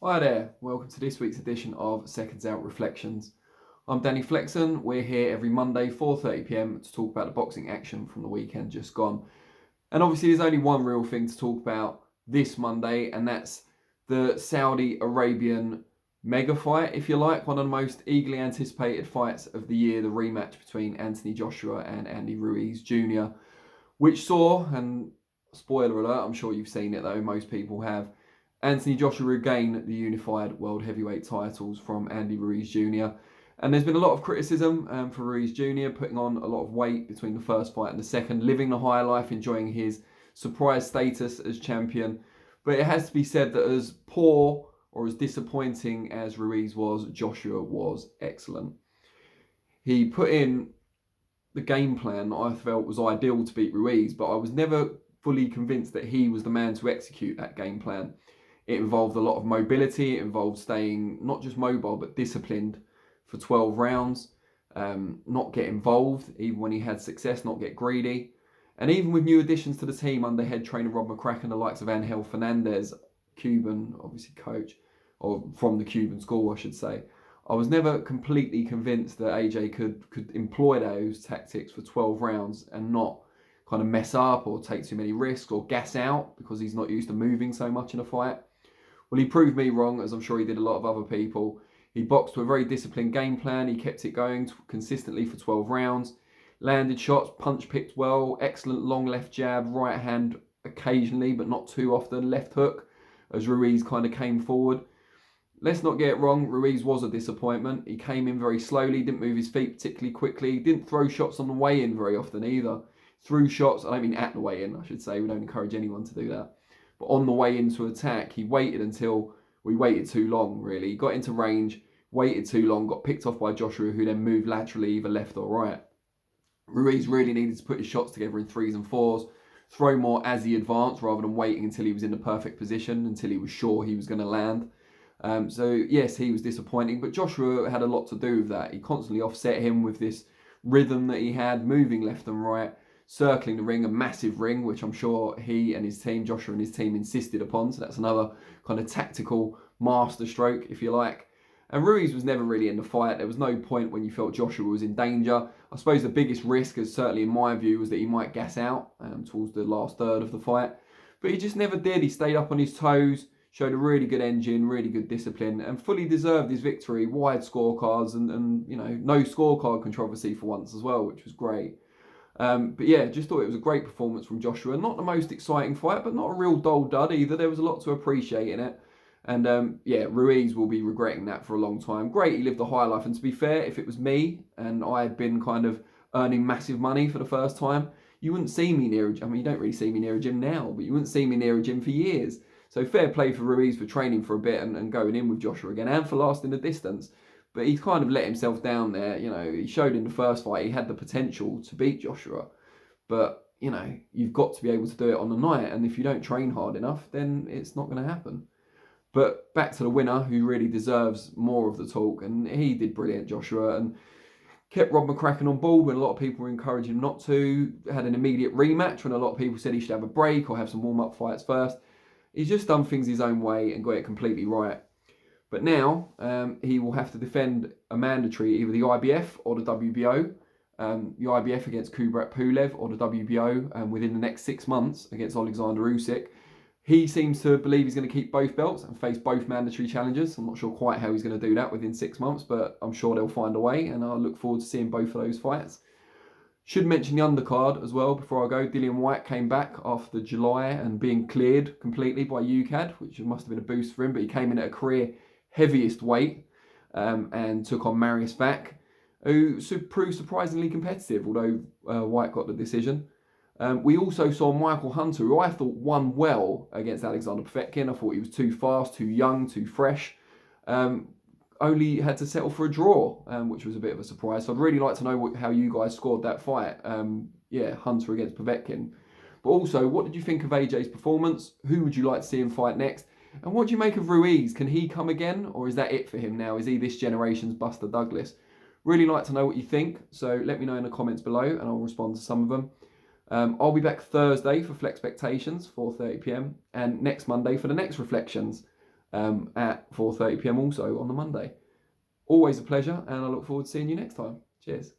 Hi there, welcome to this week's edition of SecondsOut ReFLEXions. I'm Danny Flexen. We're here every Monday 4:30 p.m. to talk about the boxing action from the weekend just gone. And obviously there's only one real thing to talk about this Monday, and that's the Saudi Arabian mega fight, if you like, one of the most eagerly anticipated fights of the year, the rematch between Anthony Joshua and Andy Ruiz Jr., which saw, and spoiler alert, I'm sure you've seen it though, most people have, Anthony Joshua regain the unified world heavyweight titles from Andy Ruiz Jr. And there's been a lot of criticism for Ruiz Jr. putting on a lot of weight between the first fight and the second, living the high life, enjoying his surprise status as champion. But it has to be said that as poor or as disappointing as Ruiz was, Joshua was excellent. He put in the game plan I felt was ideal to beat Ruiz, but I was never fully convinced that he was the man to execute that game plan. It involved a lot of mobility. It involved staying not just mobile, but disciplined for 12 rounds. Not get involved, even when he had success, not get greedy. And even with new additions to the team under head trainer Rob McCracken, the likes of Angel Fernandez, Cuban, obviously coach, or from the Cuban school, I should say, I was never completely convinced that AJ could employ those tactics for 12 rounds and not kind of mess up or take too many risks or gas out because he's not used to moving so much in a fight. Well, he proved me wrong, as I'm sure he did a lot of other people. He boxed with a very disciplined game plan. He kept it going consistently for 12 rounds. Landed shots, punch picked well, excellent long left jab, right hand occasionally, but not too often. Left hook, as Ruiz kind of came forward. Let's not get it wrong, Ruiz was a disappointment. He came in very slowly, didn't move his feet particularly quickly, didn't throw shots on the way in very often either. Threw shots, I don't mean at the way in, I should say. We don't encourage anyone to do that. But on the way into attack, he waited until we waited too long, really. He got into range, waited too long, got picked off by Joshua, who then moved laterally, either left or right. Ruiz really needed to put his shots together in threes and fours, throw more as he advanced rather than waiting until he was in the perfect position, until he was sure he was going to land. So, yes, he was disappointing, but Joshua had a lot to do with that. He constantly offset him with this rhythm that he had, moving left and right, circling the ring, a massive ring, which I'm sure he and his team, Joshua and his team, insisted upon. So that's another kind of tactical master stroke, if you like. And Ruiz was never really in the fight. There was no point when you felt Joshua was in danger. I suppose the biggest risk, as certainly in my view, was that he might gas out towards the last third of the fight. But he just never did. He stayed up on his toes, showed a really good engine, really good discipline, and fully deserved his victory. Wide scorecards and you know, no scorecard controversy for once as well, which was great. But yeah, just thought it was a great performance from Joshua. Not the most exciting fight, but not a real dull dud either. There was a lot to appreciate in it. And yeah, Ruiz will be regretting that for a long time. Great, he lived a high life. And to be fair, if it was me and I had been kind of earning massive money for the first time, you wouldn't see me near a gym. I mean, you don't really see me near a gym now, but you wouldn't see me near a gym for years. So fair play for Ruiz for training for a bit and going in with Joshua again, and for lasting the distance. But he's kind of let himself down there. You know, he showed in the first fight he had the potential to beat Joshua. But, you know, you've got to be able to do it on the night. And if you don't train hard enough, then it's not going to happen. But back to the winner, who really deserves more of the talk. And he did brilliant, Joshua. And kept Rob McCracken on board when a lot of people were encouraging him not to. Had an immediate rematch when a lot of people said he should have a break or have some warm-up fights first. He's just done things his own way and got it completely right. But now he will have to defend a mandatory, either the IBF or the WBO. The IBF against Kubrat Pulev or the WBO within the next 6 months against Alexander Usyk. He seems to believe he's going to keep both belts and face both mandatory challenges. I'm not sure quite how he's going to do that within 6 months, but I'm sure they'll find a way, and I look forward to seeing both of those fights. Should mention the undercard as well before I go. Dillian Whyte came back after July and being cleared completely by UKAD, which must have been a boost for him, but he came in at a career heaviest weight and took on Marius Vac, who proved surprisingly competitive, although Whyte got the decision. We also saw Michael Hunter, who I thought won well against Alexander Povetkin. I thought he was too fast, too young, too fresh. Only had to settle for a draw, which was a bit of a surprise. So I'd really like to know how you guys scored that fight. Yeah, Hunter against Povetkin. But also, what did you think of AJ's performance? Who would you like to see him fight next? And what do you make of Ruiz? Can he come again? Or is that it for him now? Is he this generation's Buster Douglas? Really like to know what you think. So let me know in the comments below and I'll respond to some of them. I'll be back Thursday for Flexpectations, 4:30 p.m. and next Monday for the next ReFLEXions. at 4:30 p.m. also on the Monday. Always a pleasure, and I look forward to seeing you next time. Cheers.